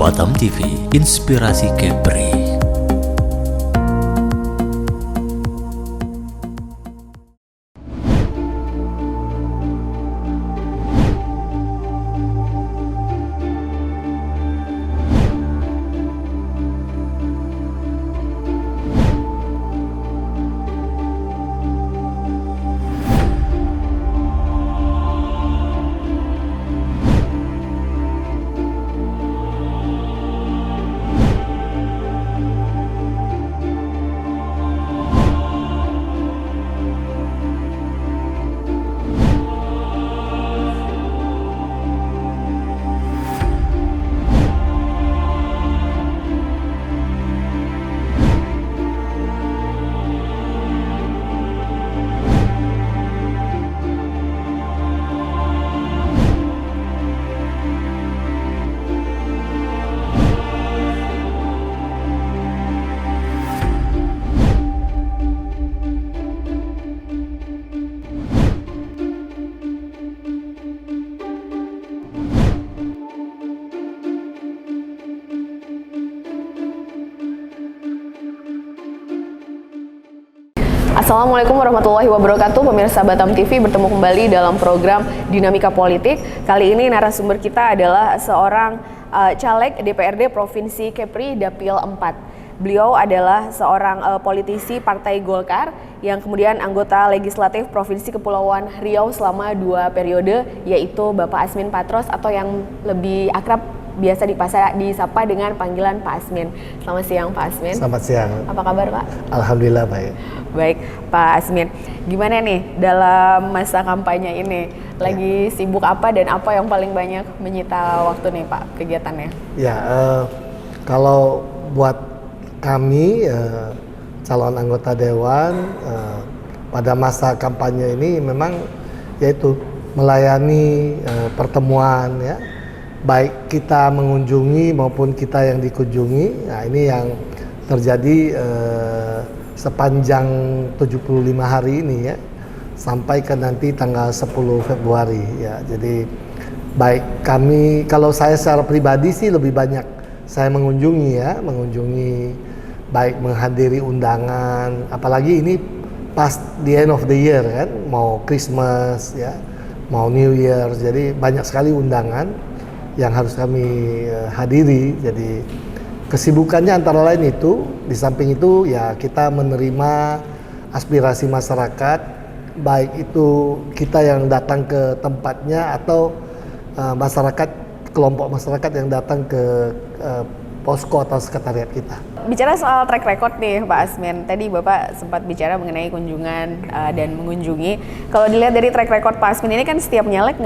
Batam TV, Inspirasi Kepri. Assalamualaikum warahmatullahi wabarakatuh, pemirsa Batam TV, bertemu kembali dalam program Dinamika Politik. Kali ini narasumber kita adalah seorang caleg DPRD Provinsi Kepri Dapil 4. Beliau adalah seorang politisi Partai Golkar yang kemudian anggota legislatif Provinsi Kepulauan Riau selama 2 periode, yaitu Bapak Asmin Patros atau yang lebih akrab biasa disapa dengan panggilan Pak Asmin. Selamat siang Pak Asmin. Selamat siang. Apa kabar Pak? Alhamdulillah baik. Baik Pak Asmin, gimana nih dalam masa kampanye ini? Lagi sibuk apa dan apa yang paling banyak menyita waktu nih Pak kegiatannya? Ya, kalau buat kami calon anggota dewan pada masa kampanye ini memang yaitu melayani pertemuan ya, baik kita mengunjungi maupun kita yang dikunjungi. Nah ini yang terjadi sepanjang 75 hari ini ya, sampai ke nanti tanggal 10 Februari ya. Jadi baik kami, kalau saya secara pribadi sih lebih banyak saya mengunjungi ya, baik menghadiri undangan, apalagi ini pas the end of the year kan, mau Christmas ya, mau New Year, jadi banyak sekali undangan yang harus kami hadiri. Jadi kesibukannya antara lain itu, di samping itu ya kita menerima aspirasi masyarakat, baik itu kita yang datang ke tempatnya atau kelompok masyarakat yang datang ke posko atau sekretariat kita. Bicara soal track record nih Pak Asmin, tadi Bapak sempat bicara mengenai kunjungan dan mengunjungi. Kalau dilihat dari track record Pak Asmin ini kan setiap nyalek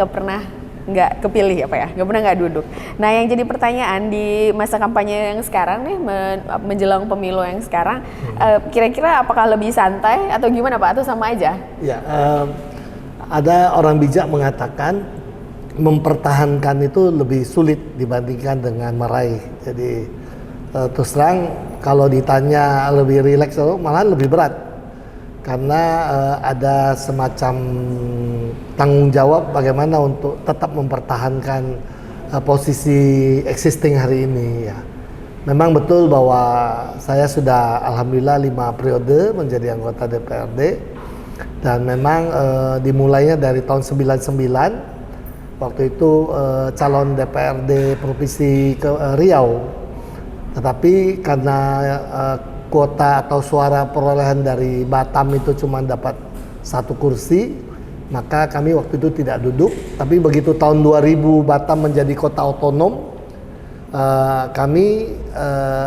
nggak kepilih apa ya, nggak pernah nggak duduk. Nah yang jadi pertanyaan di masa kampanye yang sekarang nih, menjelang pemilu yang sekarang, kira-kira apakah lebih santai atau gimana Pak, atau sama aja? Ya, ada orang bijak mengatakan mempertahankan itu lebih sulit dibandingkan dengan meraih. Jadi terus terang kalau ditanya lebih rileks, malah lebih berat. Karena ada semacam tanggung jawab bagaimana untuk tetap mempertahankan posisi existing hari ini ya. Memang betul bahwa saya sudah alhamdulillah 5 periode menjadi anggota DPRD, dan memang dimulainya dari tahun 99, waktu itu calon DPRD Provinsi Riau, tetapi karena kuota atau suara perolehan dari Batam itu cuma dapat 1 kursi, maka kami waktu itu tidak duduk. Tapi begitu tahun 2000 Batam menjadi kota otonom, kami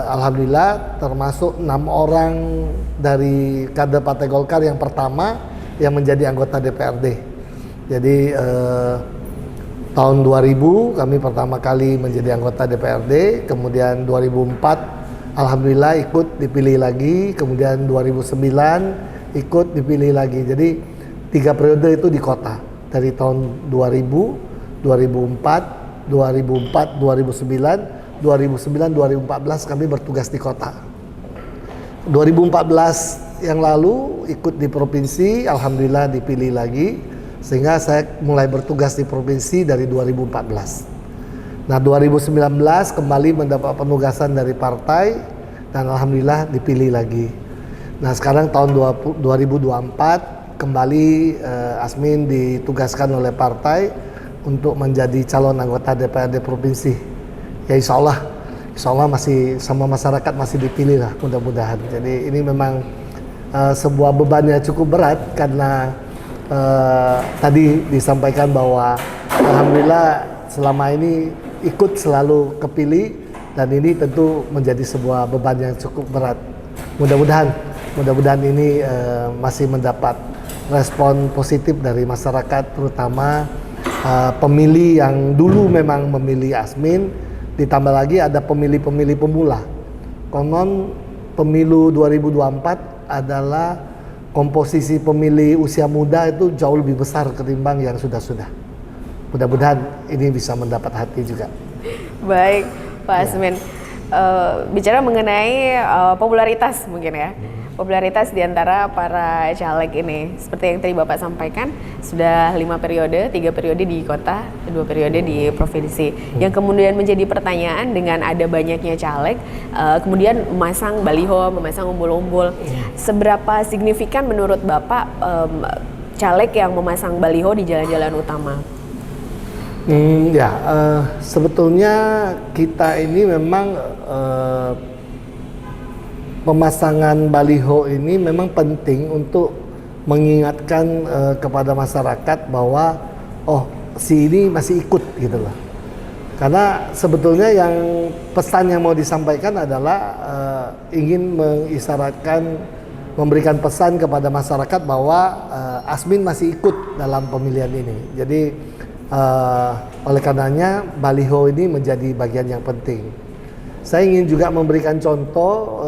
alhamdulillah termasuk 6 orang dari kader Partai Golkar yang pertama yang menjadi anggota DPRD. Jadi tahun 2000 kami pertama kali menjadi anggota DPRD, kemudian 2004 alhamdulillah ikut dipilih lagi, kemudian 2009 ikut dipilih lagi. Jadi 3 periode itu di kota, dari tahun 2000, 2004, 2009, 2014 kami bertugas di kota. 2014 yang lalu ikut di provinsi, alhamdulillah dipilih lagi, sehingga saya mulai bertugas di provinsi dari 2014. Nah 2019 kembali mendapat penugasan dari partai dan alhamdulillah dipilih lagi. Nah sekarang tahun 2024 kembali Asmin ditugaskan oleh partai untuk menjadi calon anggota DPRD provinsi. Ya insya Allah masih sama masyarakat masih dipilih lah mudah-mudahan. Jadi ini memang sebuah beban yang cukup berat karena tadi disampaikan bahwa alhamdulillah selama ini ikut selalu kepilih dan ini tentu menjadi sebuah beban yang cukup berat. Mudah-mudahan ini masih mendapat respon positif dari masyarakat, terutama pemilih yang dulu memang memilih Asmin, ditambah lagi ada pemilih-pemilih pemula. Konon pemilu 2024 adalah komposisi pemilih usia muda itu jauh lebih besar ketimbang yang sudah-sudah. Mudah-mudahan ini bisa mendapat hati juga. Baik, Pak Asmin. Bicara mengenai popularitas mungkin ya. Popularitas di antara para caleg ini, seperti yang tadi Bapak sampaikan, sudah 5 periode, 3 periode di kota, 2 periode di provinsi. Yang kemudian menjadi pertanyaan dengan ada banyaknya caleg, kemudian memasang baliho, memasang umbul-umbul. Seberapa signifikan menurut Bapak caleg yang memasang baliho di jalan-jalan utama? Sebetulnya kita ini memang pemasangan baliho ini memang penting untuk mengingatkan kepada masyarakat bahwa si ini masih ikut gitu loh. Karena sebetulnya yang pesan yang mau disampaikan adalah ingin mengisyaratkan, memberikan pesan kepada masyarakat bahwa Asmin masih ikut dalam pemilihan ini. Jadi oleh karenanya baliho ini menjadi bagian yang penting. Saya ingin juga memberikan contoh,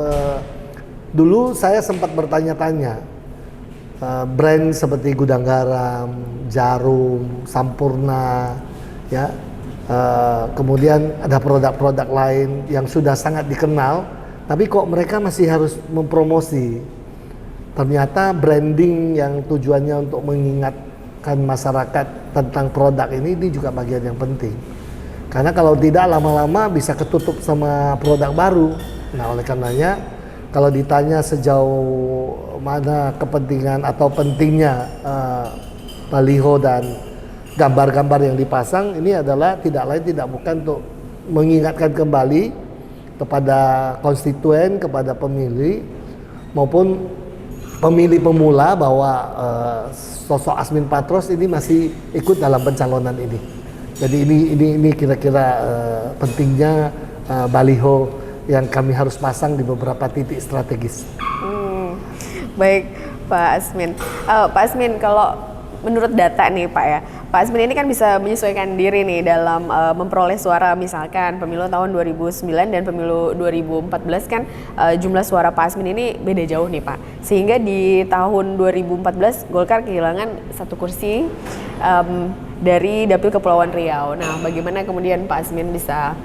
dulu saya sempat bertanya-tanya, brand seperti Gudang Garam, Jarum, Sampurna, ya, kemudian ada produk-produk lain yang sudah sangat dikenal, tapi kok mereka masih harus mempromosi. Ternyata branding yang tujuannya untuk mengingatkan masyarakat tentang produk ini juga bagian yang penting. Karena kalau tidak lama-lama bisa ketutup sama produk baru. Nah oleh karenanya kalau ditanya sejauh mana kepentingan atau pentingnya baliho dan gambar-gambar yang dipasang, ini adalah tidak lain tidak bukan untuk mengingatkan kembali kepada konstituen, kepada pemilih maupun pemilih pemula bahwa sosok Asmin Patros ini masih ikut dalam pencalonan ini. Jadi ini kira-kira pentingnya baliho yang kami harus pasang di beberapa titik strategis. Baik, Pak Asmin. Pak Asmin, kalau menurut data nih Pak ya, Pak Asmin ini kan bisa menyesuaikan diri nih dalam memperoleh suara, misalkan pemilu tahun 2009 dan pemilu 2014 kan jumlah suara Pak Asmin ini beda jauh nih Pak. Sehingga di tahun 2014 Golkar kehilangan 1 kursi dari Dapil Kepulauan Riau. Nah, bagaimana kemudian Pak Asmin bisa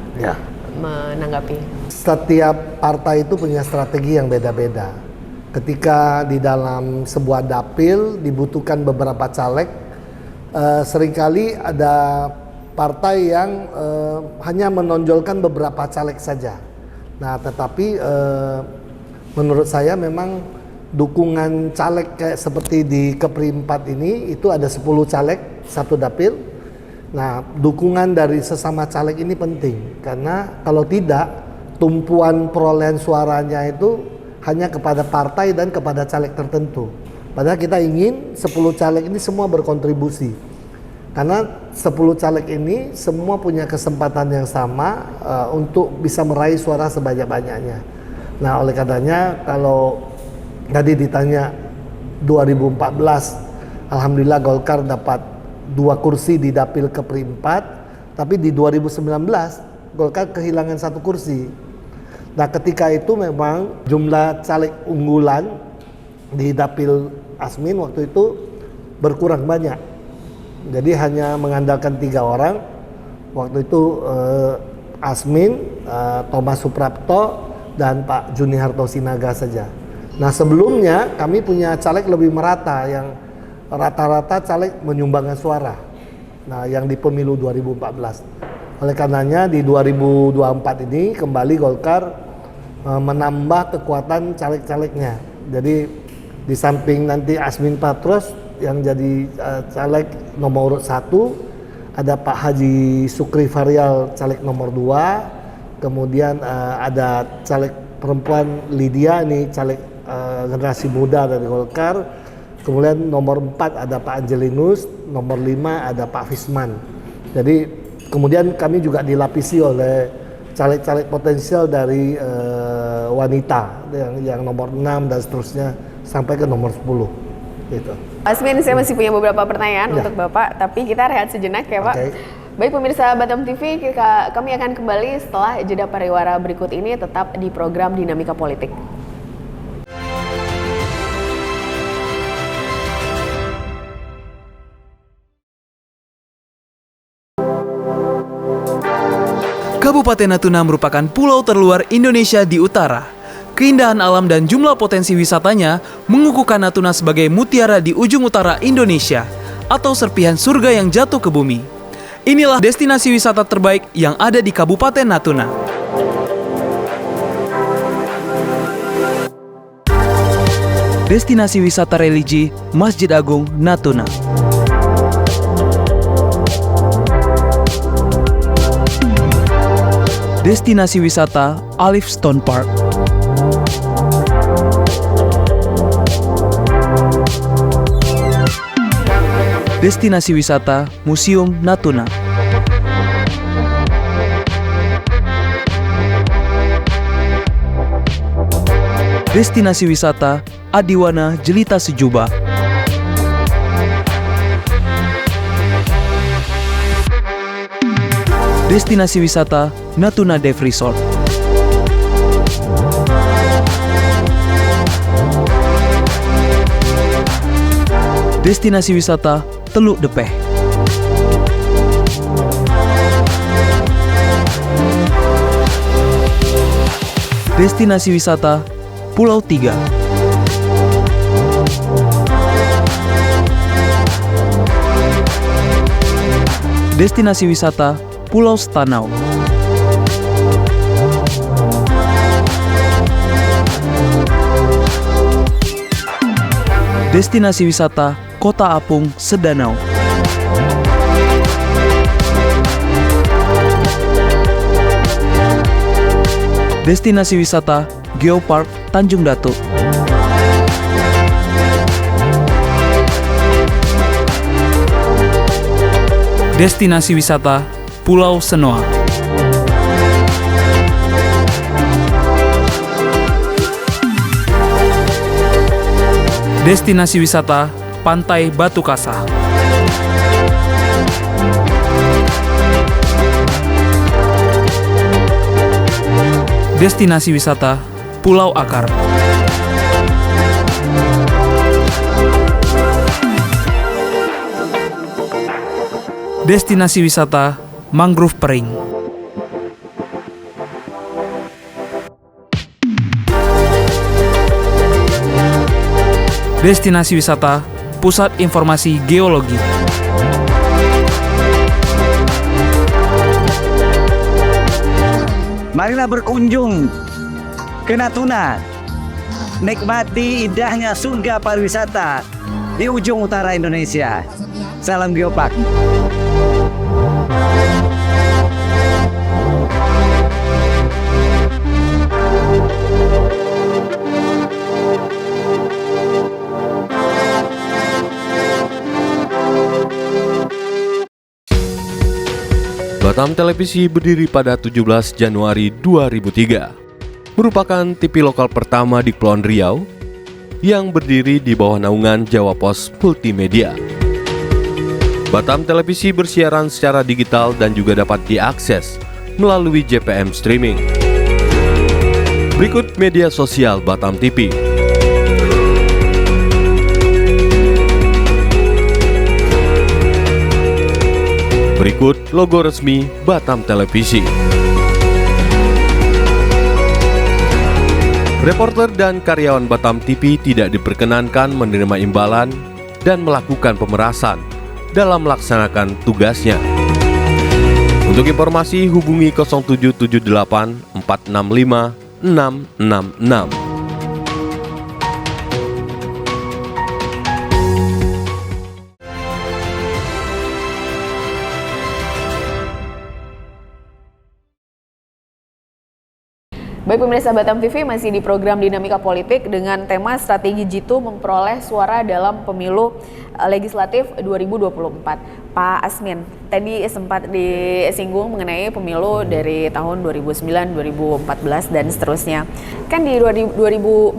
menanggapi? Setiap partai itu punya strategi yang beda-beda. Ketika di dalam sebuah dapil dibutuhkan beberapa caleg, seringkali ada partai yang hanya menonjolkan beberapa caleg saja. Nah, tetapi menurut saya memang dukungan caleg kayak seperti di Kepri 4 ini itu ada 10 caleg satu dapil. Nah, dukungan dari sesama caleg ini penting karena kalau tidak tumpuan perolehan suaranya itu hanya kepada partai dan kepada caleg tertentu. Padahal kita ingin 10 caleg ini semua berkontribusi. Karena 10 caleg ini semua punya kesempatan yang sama untuk bisa meraih suara sebanyak-banyaknya. Nah, oleh karenanya kalau tadi ditanya 2014, alhamdulillah Golkar dapat 2 kursi di Dapil Kepri 4, tapi di 2019 Golkar kehilangan 1 kursi. Nah, ketika itu memang jumlah caleg unggulan di Dapil Asmin waktu itu berkurang banyak. Jadi hanya mengandalkan 3 orang. Waktu itu Asmin, Thomas Suprapto, dan Pak Juni Harto Sinaga saja. Nah, sebelumnya kami punya caleg lebih merata yang rata-rata caleg menyumbangkan suara. Nah, yang di pemilu 2014. Oleh karenanya di 2024 ini kembali Golkar menambah kekuatan caleg-calegnya. Jadi di samping nanti Asmin Patros yang jadi caleg nomor urut 1, ada Pak Haji Sukri Varial caleg nomor 2, kemudian ada caleg perempuan Lydia ini caleg generasi muda dari Golkar, kemudian nomor 4 ada Pak Angelinus, nomor 5 ada Pak Fisman. Jadi kemudian kami juga dilapisi oleh caleg-caleg potensial dari wanita yang nomor 6 dan seterusnya sampai ke nomor 10 gitu. Asmin, saya masih punya beberapa pertanyaan untuk Bapak, tapi kita rehat sejenak ya Pak. Baik pemirsa Batam TV, kami akan kembali setelah jeda pariwara berikut ini, tetap di program Dinamika Politik. Kabupaten Natuna merupakan pulau terluar Indonesia di utara. Keindahan alam dan jumlah potensi wisatanya mengukuhkan Natuna sebagai mutiara di ujung utara Indonesia atau serpihan surga yang jatuh ke bumi. Inilah destinasi wisata terbaik yang ada di Kabupaten Natuna. Destinasi wisata religi Masjid Agung Natuna. Destinasi wisata Olive Stone Park. Destinasi wisata Museum Natuna. Destinasi wisata Adiwana Jelita Sejuba. Destinasi wisata Natuna Dev Resort. Destinasi wisata Teluk Depeh. Destinasi wisata Pulau Tiga. Destinasi wisata Pulau Stanau. Destinasi wisata Kota Apung Sedanau. Destinasi wisata Geopark Tanjung Datuk. Destinasi wisata Pulau Senoa. Destinasi wisata Pantai Batu Kasah. Destinasi wisata Pulau Akar. Destinasi wisata Mangrove Pering. Destinasi wisata Pusat Informasi Geologi. Marilah berkunjung ke Natuna, nikmati indahnya surga pariwisata di ujung utara Indonesia. Salam Geopark. Batam Televisi berdiri pada 17 Januari 2003. Merupakan TV lokal pertama di Kepulauan Riau yang berdiri di bawah naungan Jawa Pos Multimedia. Batam Televisi bersiaran secara digital dan juga dapat diakses melalui JPM Streaming. Berikut media sosial Batam TV. Berikut logo resmi Batam Televisi. Reporter dan karyawan Batam TV tidak diperkenankan menerima imbalan dan melakukan pemerasan dalam melaksanakan tugasnya. Untuk informasi hubungi 0778 465 666. Baik pemirsa Batam TV, masih di program Dinamika Politik dengan tema strategi Jitu memperoleh suara dalam pemilu legislatif 2024. Pak Asmin, tadi sempat disinggung mengenai pemilu dari tahun 2009, 2014 dan seterusnya. Kan di 2014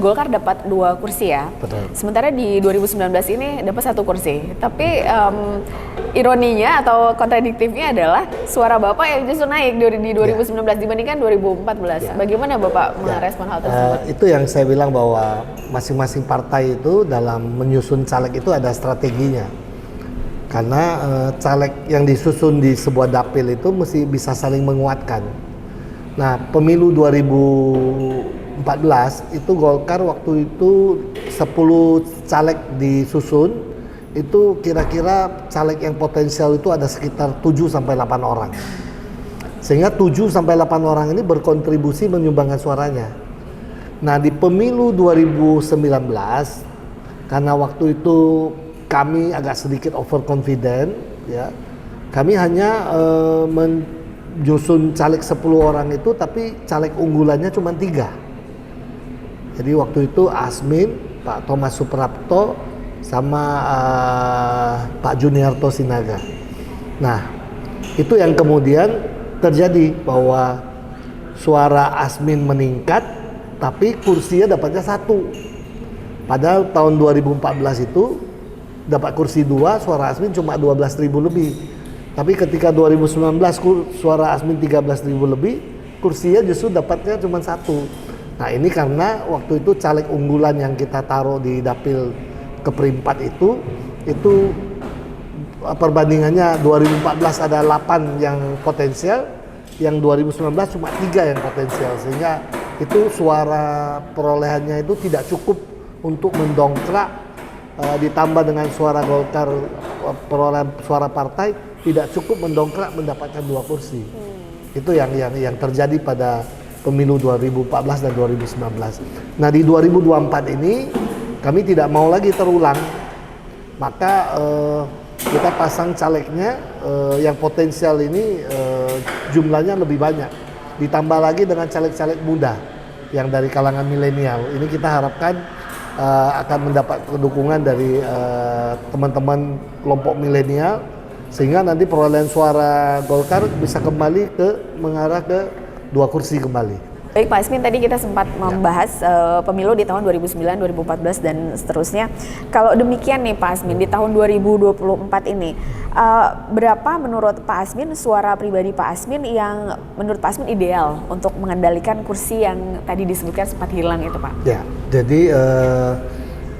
Golkar dapat 2 kursi ya. Betul. Sementara di 2019 ini dapat 1 kursi. Tapi ironinya atau kontradiktifnya adalah suara Bapak yang justru naik di 2019 dibandingkan 2014. Bagaimana Bapak merespon hal tersebut? Itu yang saya bilang bahwa masing-masing partai itu dalam menyusun caleg itu ada strateginya. Karena caleg yang disusun di sebuah dapil itu mesti bisa saling menguatkan. Nah, pemilu 2014 itu Golkar waktu itu 10 caleg disusun, itu kira-kira caleg yang potensial itu ada sekitar 7 sampai 8 orang. Sehingga 7 sampai 8 orang ini berkontribusi menyumbangkan suaranya. Nah, di pemilu 2019 karena waktu itu kami agak sedikit overconfident, ya. Kami hanya menyusun caleg 10 orang itu, tapi caleg unggulannya cuma 3. Jadi waktu itu Asmin, Pak Thomas Suprapto, sama Pak Juniarto Sinaga. Nah, itu yang kemudian terjadi bahwa suara Asmin meningkat, tapi kursinya dapatnya 1. Padahal tahun 2014 itu dapat kursi 2, suara Asmin cuma 12.000 lebih. Tapi ketika 2019 suara Asmin 13.000 lebih, kursinya justru dapatnya cuma 1. Nah, ini karena waktu itu caleg unggulan yang kita taruh di dapil keperempat itu perbandingannya 2014 ada 8 yang potensial, yang 2019 cuma 3 yang potensial, sehingga itu suara perolehannya itu tidak cukup untuk mendongkrak. Ditambah dengan suara Golkar, perolehan suara partai tidak cukup mendongkrak mendapatkan 2 kursi. Itu yang terjadi pada pemilu 2014 dan 2019. Nah, di 2024 ini kami tidak mau lagi terulang, maka kita pasang calegnya yang potensial ini jumlahnya lebih banyak, ditambah lagi dengan caleg-caleg muda yang dari kalangan milenial. Ini kita harapkan akan mendapat dukungan dari teman-teman kelompok milenial, sehingga nanti perolehan suara Golkar bisa kembali mengarah ke 2 kursi kembali. Baik Pak Asmin, tadi kita sempat membahas pemilu di tahun 2009, 2014 dan seterusnya. Kalau demikian nih Pak Asmin, di tahun 2024 ini berapa menurut Pak Asmin suara pribadi Pak Asmin yang menurut Pak Asmin ideal untuk mengendalikan kursi yang tadi disebutkan sempat hilang itu Pak? Ya, jadi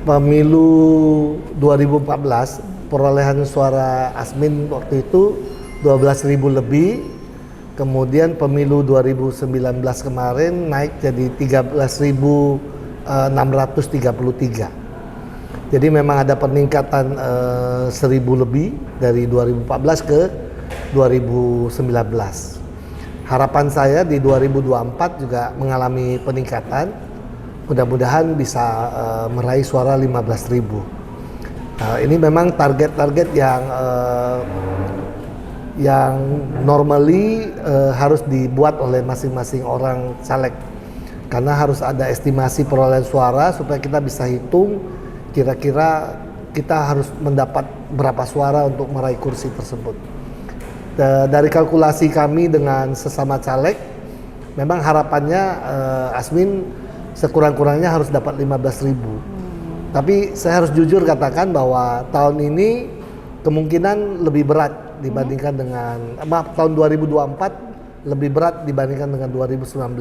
pemilu 2014 perolehan suara Asmin waktu itu 12.000 lebih. Kemudian pemilu 2019 kemarin naik jadi 13.633. Jadi memang ada peningkatan 1.000 lebih dari 2014 ke 2019. Harapan saya di 2024 juga mengalami peningkatan. Mudah-mudahan bisa meraih suara 15.000. Ini memang target-target yang normally harus dibuat oleh masing-masing orang caleg, karena harus ada estimasi perolehan suara supaya kita bisa hitung kira-kira kita harus mendapat berapa suara untuk meraih kursi tersebut. Dari kalkulasi kami dengan sesama caleg, memang harapannya Asmin sekurang-kurangnya harus dapat 15.000. Tapi saya harus jujur katakan bahwa tahun ini kemungkinan lebih berat dibandingkan dengan tahun 2024 lebih berat dibandingkan dengan 2019,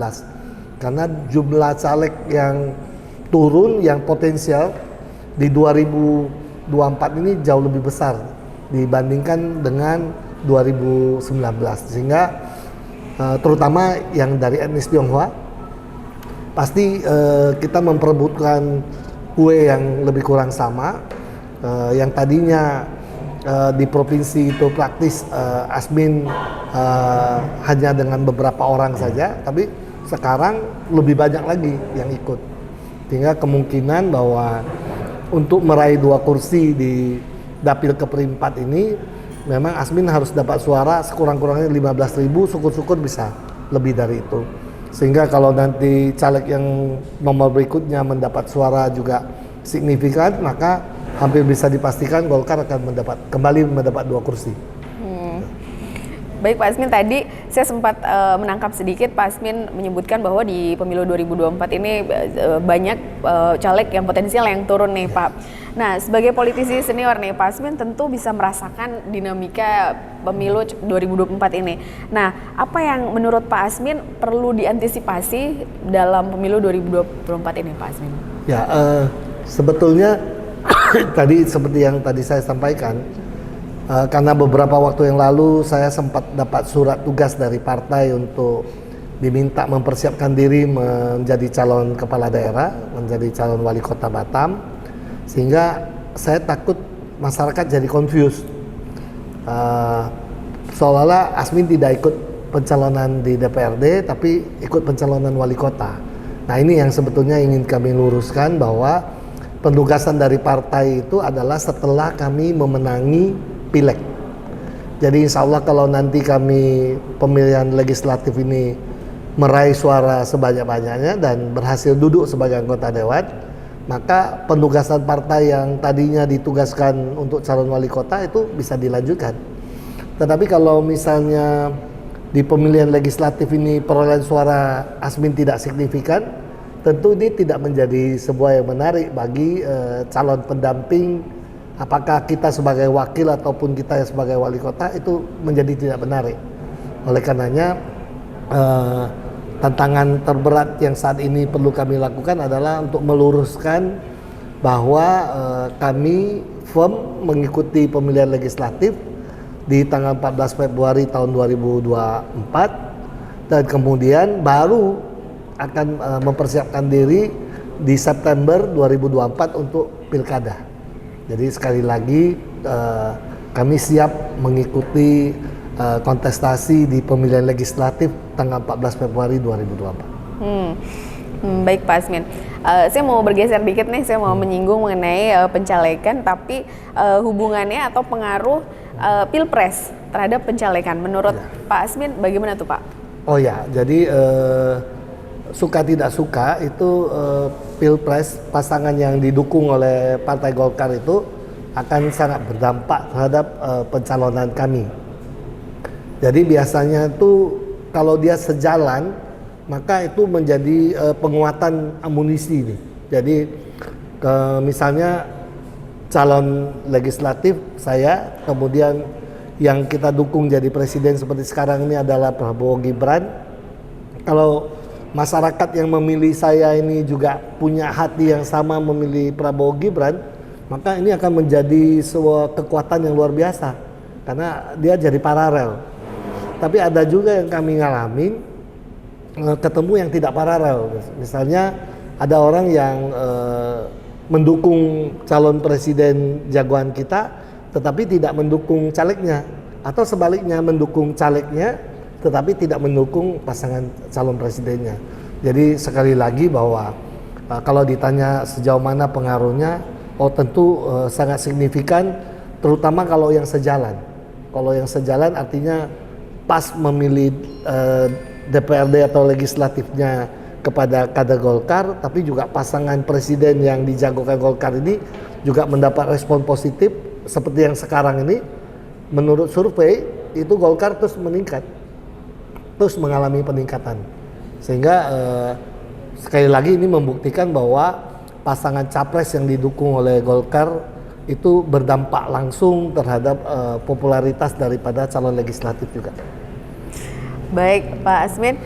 karena jumlah caleg yang turun yang potensial di 2024 ini jauh lebih besar dibandingkan dengan 2019, sehingga terutama yang dari etnis Tionghoa pasti kita memperebutkan kue yang lebih kurang sama. Yang tadinya di provinsi itu praktis Asmin hanya dengan beberapa orang saja, tapi sekarang lebih banyak lagi yang ikut. Sehingga kemungkinan bahwa untuk meraih 2 kursi di dapil keperempat ini memang Asmin harus dapat suara sekurang-kurangnya 15.000, syukur-syukur bisa lebih dari itu. Sehingga kalau nanti caleg yang nomor berikutnya mendapat suara juga signifikan, maka hampir bisa dipastikan Golkar akan kembali mendapat 2 kursi. Baik Pak Asmin, tadi saya sempat menangkap sedikit Pak Asmin menyebutkan bahwa di pemilu 2024 ini banyak caleg yang potensial yang turun nih Pak. Nah, sebagai politisi senior nih Pak Asmin tentu bisa merasakan dinamika pemilu 2024 ini. Nah, apa yang menurut Pak Asmin perlu diantisipasi dalam pemilu 2024 ini Pak Asmin? Ya, sebetulnya tadi seperti yang tadi saya sampaikan, karena beberapa waktu yang lalu saya sempat dapat surat tugas dari partai untuk diminta mempersiapkan diri menjadi calon kepala daerah, menjadi calon wali kota Batam, sehingga saya takut masyarakat jadi confused, seolah-olah Asmin tidak ikut pencalonan di DPRD tapi ikut pencalonan wali kota. Nah, ini yang sebetulnya ingin kami luruskan, bahwa penugasan dari partai itu adalah setelah kami memenangi Pileg. Jadi insya Allah kalau nanti kami pemilihan legislatif ini meraih suara sebanyak-banyaknya dan berhasil duduk sebagai anggota dewan, maka penugasan partai yang tadinya ditugaskan untuk calon wali kota itu bisa dilanjutkan. Tetapi kalau misalnya di pemilihan legislatif ini perolehan suara Asmin tidak signifikan, tentu ini tidak menjadi sebuah yang menarik bagi calon pendamping. Apakah kita sebagai wakil ataupun kita sebagai wali kota, itu menjadi tidak menarik. Oleh karenanya tantangan terberat yang saat ini perlu kami lakukan adalah untuk meluruskan bahwa kami firm mengikuti pemilihan legislatif di tanggal 14 Februari tahun 2024 dan kemudian baru akan mempersiapkan diri di September 2024 untuk pilkada. Jadi sekali lagi kami siap mengikuti kontestasi di pemilihan legislatif tanggal 14 Februari 2024. Baik Pak Asmin, saya mau bergeser dikit nih, saya mau menyinggung mengenai pencalekan, tapi hubungannya atau pengaruh Pilpres terhadap pencalekan. Menurut Pak Asmin bagaimana tuh Pak? Oh ya, jadi suka tidak suka itu Pilpres, pasangan yang didukung oleh Partai Golkar itu akan sangat berdampak terhadap pencalonan kami. Jadi biasanya itu kalau dia sejalan, maka itu menjadi penguatan amunisi nih. Jadi misalnya calon legislatif saya, kemudian yang kita dukung jadi presiden seperti sekarang ini adalah Prabowo Gibran. Kalau masyarakat yang memilih saya ini juga punya hati yang sama memilih Prabowo Gibran, maka ini akan menjadi sebuah kekuatan yang luar biasa karena dia jadi paralel. Tapi ada juga yang kami ngalamin ketemu yang tidak paralel. Misalnya ada orang yang mendukung calon presiden jagoan kita tetapi tidak mendukung calegnya, atau sebaliknya mendukung calegnya tetapi tidak mendukung pasangan calon presidennya. Jadi sekali lagi bahwa kalau ditanya sejauh mana pengaruhnya, tentu sangat signifikan, terutama kalau yang sejalan. Kalau yang sejalan artinya pas memilih DPRD atau legislatifnya kepada kader Golkar, tapi juga pasangan presiden yang dijagokan Golkar ini juga mendapat respon positif seperti yang sekarang ini. Menurut survei itu Golkar terus meningkat, terus mengalami peningkatan, sehingga sekali lagi ini membuktikan bahwa pasangan capres yang didukung oleh Golkar itu berdampak langsung terhadap popularitas daripada calon legislatif juga. Baik Pak Asmin,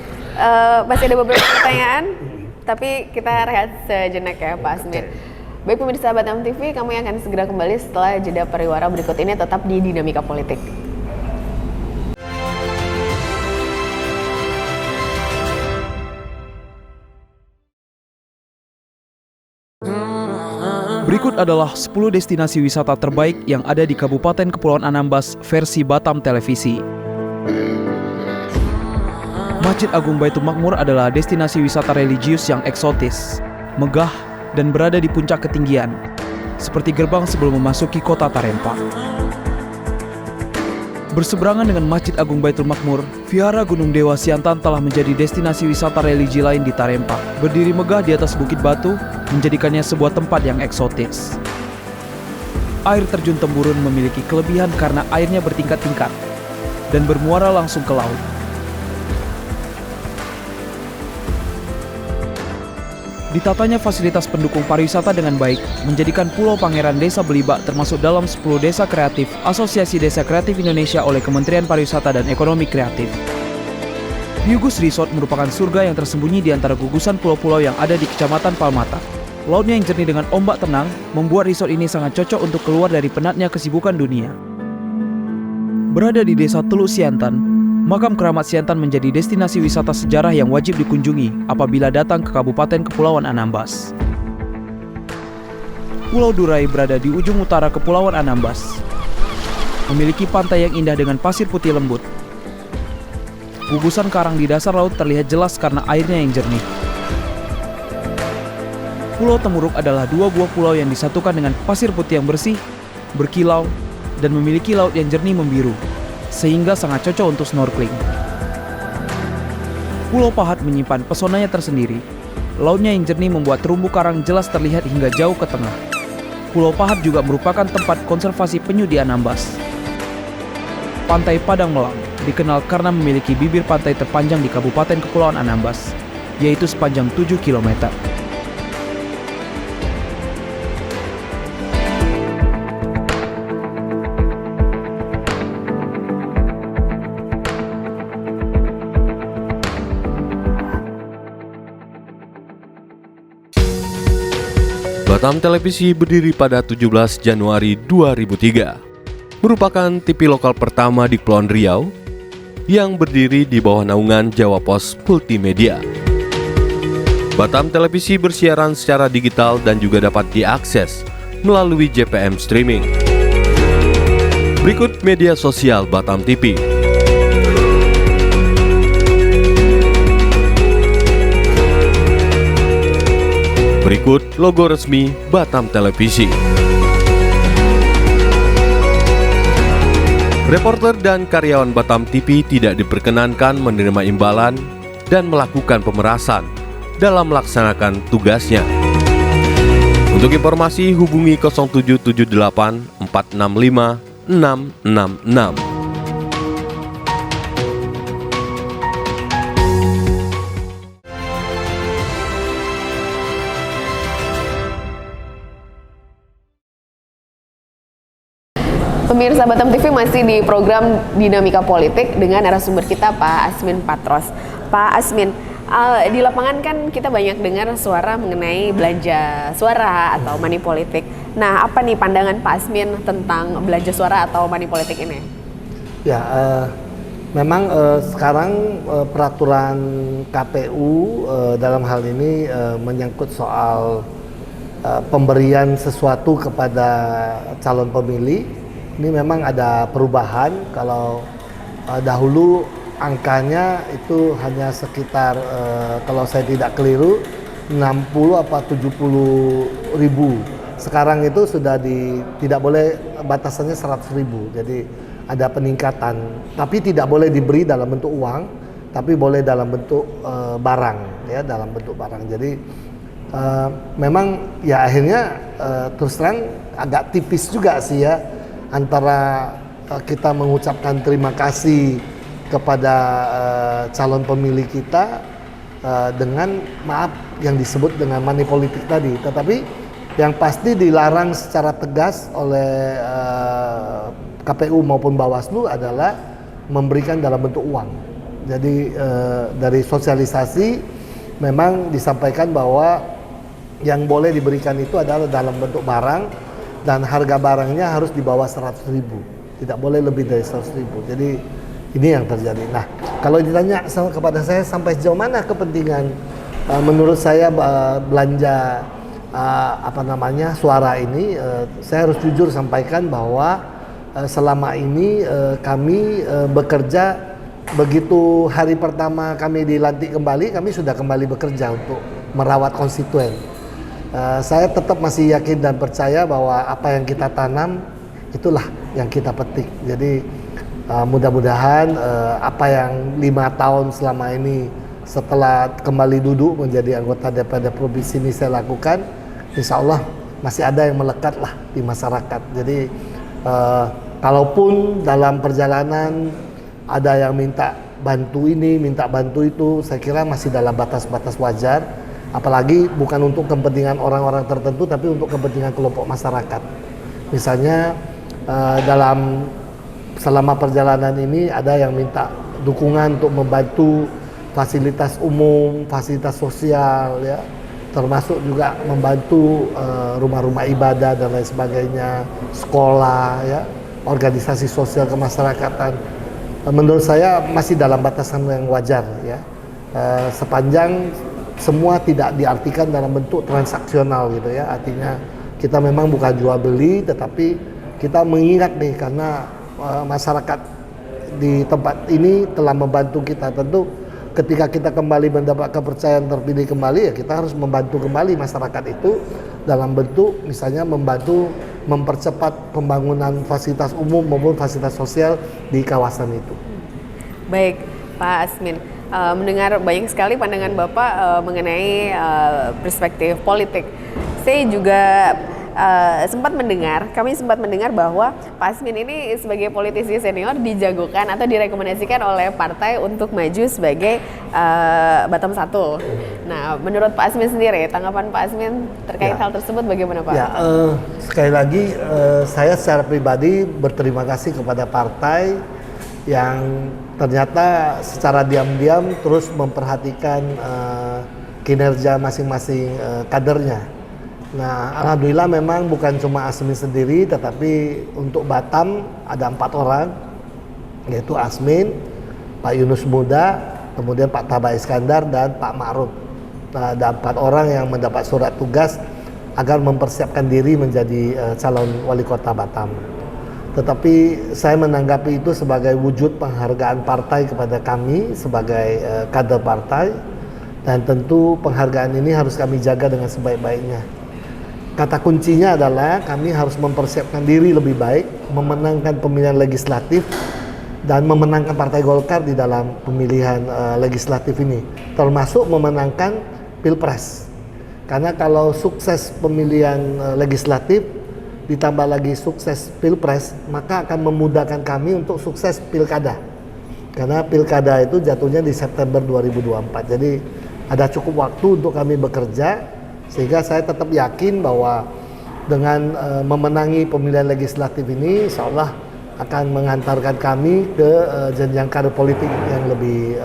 masih ada beberapa pertanyaan, tapi kita rehat sejenak ya Pak Asmin. Baik pemirsa Batam TV, kami akan segera kembali setelah jeda pariwara berikut ini, tetap di Dinamika Politik. Berikut adalah 10 destinasi wisata terbaik yang ada di Kabupaten Kepulauan Anambas versi Batam Televisi. Masjid Agung Baitul Makmur adalah destinasi wisata religius yang eksotis, megah, dan berada di puncak ketinggian, seperti gerbang sebelum memasuki kota Tarempa. Berseberangan dengan Masjid Agung Baitul Makmur, Vihara Gunung Dewa Siantan telah menjadi destinasi wisata religi lain di Tarempa. Berdiri megah di atas bukit batu, menjadikannya sebuah tempat yang eksotis. Air terjun Temburun memiliki kelebihan karena airnya bertingkat-tingkat dan bermuara langsung ke laut. Ditatanya fasilitas pendukung pariwisata dengan baik, menjadikan Pulau Pangeran Desa Belibak termasuk dalam 10 desa kreatif Asosiasi Desa Kreatif Indonesia oleh Kementerian Pariwisata dan Ekonomi Kreatif. Hyugus Resort merupakan surga yang tersembunyi di antara gugusan pulau-pulau yang ada di Kecamatan Palmata. Lautnya yang jernih dengan ombak tenang membuat resort ini sangat cocok untuk keluar dari penatnya kesibukan dunia. Berada di Desa Teluk Siantan, Makam Keramat Siantan menjadi destinasi wisata sejarah yang wajib dikunjungi apabila datang ke Kabupaten Kepulauan Anambas. Pulau Durai berada di ujung utara Kepulauan Anambas. Memiliki pantai yang indah dengan pasir putih lembut. Gugusan karang di dasar laut terlihat jelas karena airnya yang jernih. Pulau Temuruk adalah 2 buah pulau yang disatukan dengan pasir putih yang bersih, berkilau, dan memiliki laut yang jernih membiru, sehingga sangat cocok untuk snorkeling. Pulau Pahat menyimpan pesonanya tersendiri. Lautnya yang jernih membuat terumbu karang jelas terlihat hingga jauh ke tengah. Pulau Pahat juga merupakan tempat konservasi penyu di Anambas. Pantai Padang Melang dikenal karena memiliki bibir pantai terpanjang di Kabupaten Kepulauan Anambas, yaitu sepanjang 7 km. Batam Televisi berdiri pada 17 Januari 2003. Merupakan TV lokal pertama di Kepulauan Riau yang berdiri di bawah naungan Jawa Pos Multimedia. Batam Televisi bersiaran secara digital dan juga dapat diakses melalui JPM Streaming. Berikut media sosial Batam TV. Berikut logo resmi Batam Televisi. Reporter dan karyawan Batam TV tidak diperkenankan menerima imbalan dan melakukan pemerasan dalam melaksanakan tugasnya. Untuk informasi hubungi 0778 465 666. Pemirsa Batam TV masih di program Dinamika Politik dengan narasumber kita Pak Asmin Patros. Pak Asmin, di lapangan kan kita banyak dengar suara mengenai belanja suara atau money politik. Nah, apa nih pandangan Pak Asmin tentang belanja suara atau money politik ini? Ya, memang sekarang peraturan KPU dalam hal ini menyangkut soal pemberian sesuatu kepada calon pemilih. Ini memang ada perubahan. Kalau dahulu angkanya itu hanya sekitar kalau saya tidak keliru 60 apa 70 ribu. Sekarang itu sudah tidak boleh, batasannya 100 ribu. Jadi ada peningkatan, tapi tidak boleh diberi dalam bentuk uang, tapi boleh dalam bentuk barang, ya, dalam bentuk barang. Jadi memang ya akhirnya terus terang agak tipis juga sih ya, antara kita mengucapkan terima kasih kepada calon pemilih kita dengan maaf yang disebut dengan money politik tadi. Tetapi yang pasti dilarang secara tegas oleh KPU maupun Bawaslu adalah memberikan dalam bentuk uang. Jadi dari sosialisasi memang disampaikan bahwa yang boleh diberikan itu adalah dalam bentuk barang, dan harga barangnya harus di bawah 100 ribu, tidak boleh lebih dari 100 ribu. Jadi ini yang terjadi. Nah, kalau ditanya kepada saya sampai sejauh mana kepentingan, menurut saya belanja suara ini, saya harus jujur sampaikan bahwa selama ini kami bekerja, begitu hari pertama kami dilantik kembali, kami sudah kembali bekerja untuk merawat konstituen. Saya tetap masih yakin dan percaya bahwa apa yang kita tanam itulah yang kita petik. Jadi mudah-mudahan apa yang 5 tahun selama ini setelah kembali duduk menjadi anggota DPRD Provinsi ini saya lakukan, insya Allah masih ada yang melekat lah di masyarakat. Jadi kalaupun dalam perjalanan ada yang minta bantu ini, minta bantu itu, saya kira masih dalam batas-batas wajar. Apalagi bukan untuk kepentingan orang-orang tertentu, tapi untuk kepentingan kelompok masyarakat. Misalnya selama perjalanan ini ada yang minta dukungan untuk membantu fasilitas umum, fasilitas sosial, ya, termasuk juga membantu rumah-rumah ibadah dan lain sebagainya, sekolah, ya, organisasi sosial kemasyarakatan. Menurut saya masih dalam batasan yang wajar, ya, sepanjang semua tidak diartikan dalam bentuk transaksional gitu ya. Artinya kita memang bukan jual beli, tetapi kita mengingat nih karena masyarakat di tempat ini telah membantu kita. Tentu ketika kita kembali mendapat kepercayaan terpilih kembali, ya kita harus membantu kembali masyarakat itu dalam bentuk misalnya membantu mempercepat pembangunan fasilitas umum maupun fasilitas sosial di kawasan itu. Baik, Pak Asmin, mendengar banyak sekali pandangan Bapak mengenai perspektif politik. Saya juga kami sempat mendengar bahwa Pak Asmin ini sebagai politisi senior dijagokan atau direkomendasikan oleh partai untuk maju sebagai Batam 1. Nah, menurut Pak Asmin sendiri, tanggapan Pak Asmin terkait hal tersebut bagaimana, Pak? Ya, sekali lagi saya secara pribadi berterima kasih kepada partai yang ternyata secara diam-diam terus memperhatikan kinerja masing-masing kadernya. Nah, alhamdulillah memang bukan cuma Asmin sendiri, tetapi untuk Batam ada 4 orang, yaitu Asmin, Pak Yunus Muda, kemudian Pak Taba Iskandar dan Pak Ma'ruf. Nah, ada 4 orang yang mendapat surat tugas agar mempersiapkan diri menjadi calon wali kota Batam. Tetapi saya menanggapi itu sebagai wujud penghargaan partai kepada kami sebagai kader partai, dan tentu penghargaan ini harus kami jaga dengan sebaik-baiknya. Kata kuncinya adalah kami harus mempersiapkan diri lebih baik, memenangkan pemilihan legislatif dan memenangkan Partai Golkar di dalam pemilihan legislatif ini, termasuk memenangkan Pilpres. Karena kalau sukses pemilihan legislatif ditambah lagi sukses Pilpres, maka akan memudahkan kami untuk sukses Pilkada. Karena Pilkada itu jatuhnya di September 2024. Jadi ada cukup waktu untuk kami bekerja, sehingga saya tetap yakin bahwa dengan memenangi pemilihan legislatif ini, insya Allah akan mengantarkan kami ke jenjang karir politik yang lebih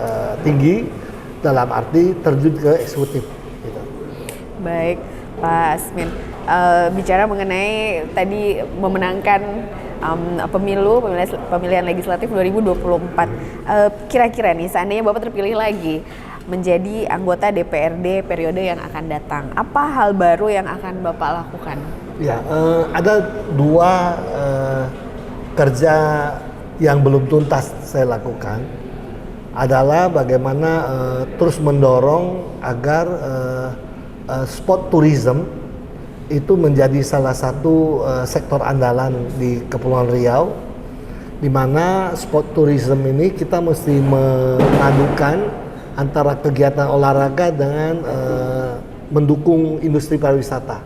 tinggi, dalam arti terjun ke eksekutif. Gitu. Baik, Pak Asmin. Bicara mengenai tadi memenangkan pemilihan legislatif 2024, kira-kira nih seandainya Bapak terpilih lagi menjadi anggota DPRD periode yang akan datang, apa hal baru yang akan Bapak lakukan? Ya, ada 2 kerja yang belum tuntas saya lakukan, adalah bagaimana terus mendorong agar sport tourism itu menjadi salah satu sektor andalan di Kepulauan Riau, di mana sport tourism ini kita mesti memadukan antara kegiatan olahraga dengan mendukung industri pariwisata.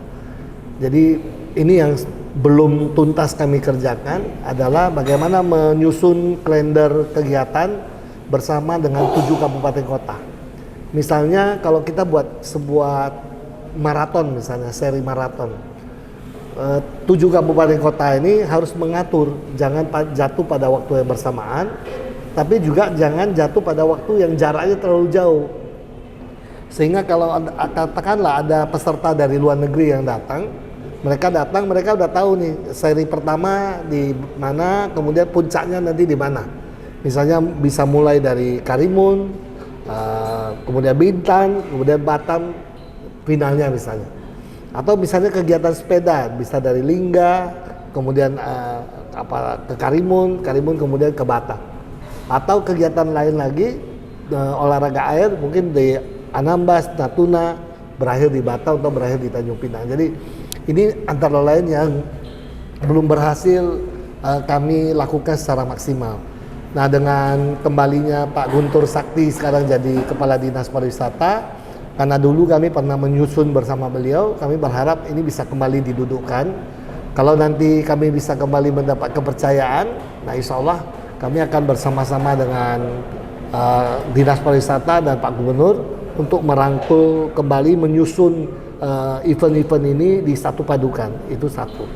Jadi ini yang belum tuntas kami kerjakan adalah bagaimana menyusun kalender kegiatan bersama dengan 7 kabupaten kota. Misalnya kalau kita buat sebuah maraton, misalnya seri maraton, 7 kabupaten kota ini harus mengatur, jangan jatuh pada waktu yang bersamaan, tapi juga jangan jatuh pada waktu yang jaraknya terlalu jauh. Sehingga kalau katakanlah ada peserta dari luar negeri yang datang, mereka udah tahu nih seri pertama di mana, kemudian puncaknya nanti di mana. Misalnya bisa mulai dari Karimun, kemudian Bintan, kemudian Batam, finalnya misalnya. Atau misalnya kegiatan sepeda, bisa dari Lingga, kemudian ke Karimun kemudian ke Batam. Atau kegiatan lain lagi olahraga air mungkin di Anambas, Natuna, berakhir di Batam atau berakhir di Tanjung Pinang. Jadi ini antara lain yang belum berhasil kami lakukan secara maksimal. Nah, dengan kembalinya Pak Guntur Sakti sekarang jadi Kepala Dinas Pariwisata, karena dulu kami pernah menyusun bersama beliau, kami berharap ini bisa kembali didudukkan. Kalau nanti kami bisa kembali mendapat kepercayaan, nah insya Allah kami akan bersama-sama dengan Dinas Pariwisata dan Pak Gubernur untuk merangkul kembali menyusun event-event ini di satu padukan. Itu satu.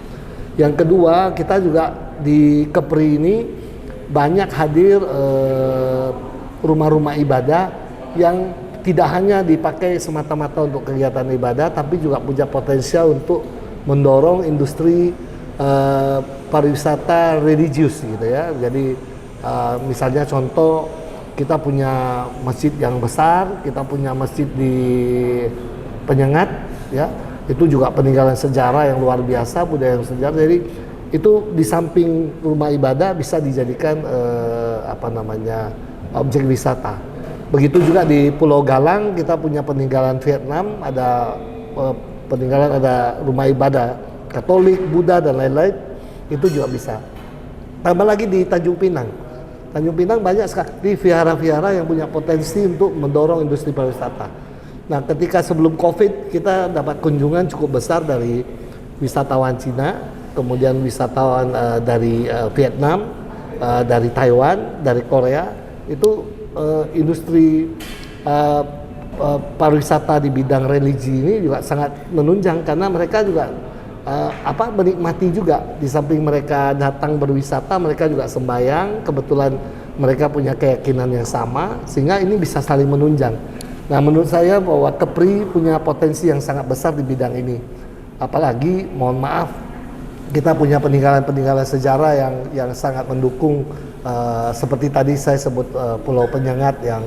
Yang kedua, kita juga di Kepri ini banyak hadir rumah-rumah ibadah yang tidak hanya dipakai semata-mata untuk kegiatan ibadah, tapi juga punya potensial untuk mendorong industri pariwisata religius gitu ya. Jadi misalnya contoh, kita punya masjid yang besar, kita punya masjid di Penyengat ya. Itu juga peninggalan sejarah yang luar biasa, budaya yang sejarah. Jadi itu di samping rumah ibadah bisa dijadikan objek wisata. Begitu juga di Pulau Galang, kita punya peninggalan Vietnam, ada rumah ibadah Katolik, Buddha dan lain-lain, itu juga bisa. Tambah lagi di Tanjung Pinang. Tanjung Pinang banyak sekali vihara-vihara yang punya potensi untuk mendorong industri pariwisata. Nah, ketika sebelum Covid kita dapat kunjungan cukup besar dari wisatawan Cina, kemudian wisatawan dari Vietnam, dari Taiwan, dari Korea. Itu industri pariwisata di bidang religi ini juga sangat menunjang, karena mereka juga menikmati juga. Di samping mereka datang berwisata, mereka juga sembahyang, kebetulan mereka punya keyakinan yang sama, sehingga ini bisa saling menunjang. Nah, menurut saya bahwa Kepri punya potensi yang sangat besar di bidang ini. Apalagi, mohon maaf, kita punya peninggalan-peninggalan sejarah yang sangat mendukung. Seperti tadi saya sebut Pulau Penyengat yang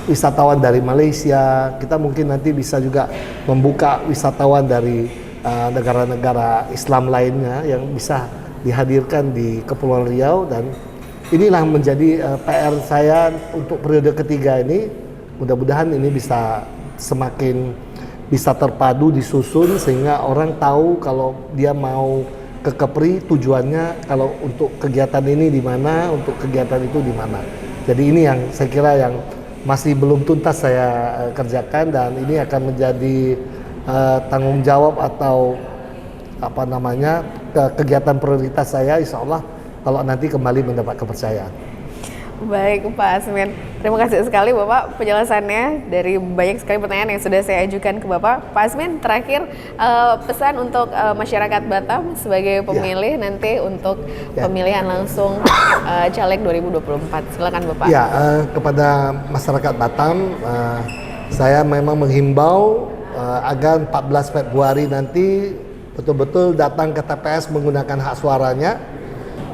wisatawan dari Malaysia. Kita mungkin nanti bisa juga membuka wisatawan dari negara-negara Islam lainnya yang bisa dihadirkan di Kepulauan Riau, dan inilah menjadi PR saya untuk periode ketiga ini. Mudah-mudahan ini bisa semakin bisa terpadu disusun sehingga orang tahu kalau dia mau ke Kepri tujuannya kalau untuk kegiatan ini di mana, untuk kegiatan itu di mana. Jadi ini yang saya kira yang masih belum tuntas saya kerjakan, dan ini akan menjadi tanggung jawab atau kegiatan prioritas saya, insya Allah kalau nanti kembali mendapat kepercayaan. Baik Pak Asmin, terima kasih sekali Bapak penjelasannya dari banyak sekali pertanyaan yang sudah saya ajukan ke Bapak. Pak Asmin, terakhir pesan untuk masyarakat Batam sebagai pemilih nanti untuk pemilihan langsung caleg 2024. Silakan Bapak. Ya, kepada masyarakat Batam, saya memang menghimbau agar 14 Februari nanti betul-betul datang ke TPS menggunakan hak suaranya.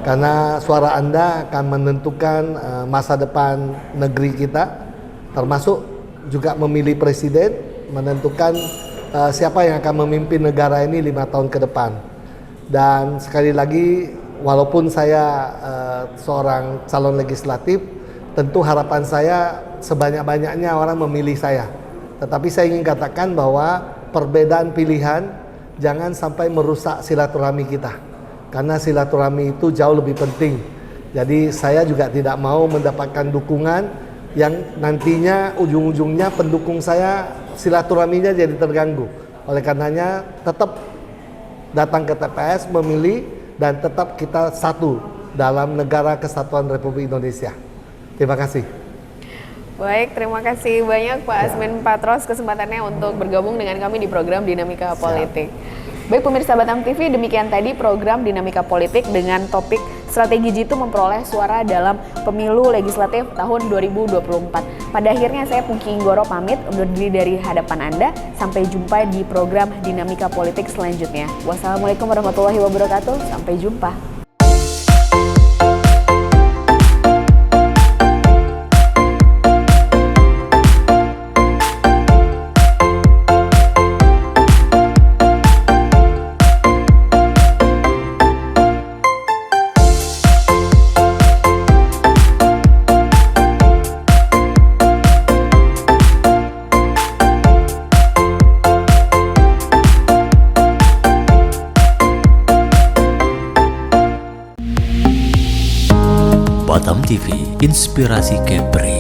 Karena suara Anda akan menentukan masa depan negeri kita, termasuk juga memilih presiden, menentukan siapa yang akan memimpin negara ini 5 tahun ke depan. Dan sekali lagi, walaupun saya seorang calon legislatif, tentu harapan saya sebanyak-banyaknya orang memilih saya. Tetapi saya ingin katakan bahwa perbedaan pilihan jangan sampai merusak silaturahmi kita. Karena silaturahmi itu jauh lebih penting. Jadi saya juga tidak mau mendapatkan dukungan yang nantinya ujung-ujungnya pendukung saya silaturahminya jadi terganggu. Oleh karenanya tetap datang ke TPS, memilih, dan tetap kita satu dalam negara kesatuan Republik Indonesia. Terima kasih. Baik, terima kasih banyak Pak Asmin Patros kesempatannya untuk bergabung dengan kami di program Dinamika Politik. Baik pemirsa Batam TV, demikian tadi program Dinamika Politik dengan topik strategi Jitu memperoleh suara dalam pemilu legislatif tahun 2024. Pada akhirnya saya Pungki Inggoro pamit undur diri dari hadapan Anda. Sampai jumpa di program Dinamika Politik selanjutnya. Wassalamualaikum warahmatullahi wabarakatuh. Sampai jumpa. Batam TV, inspirasi Kepri.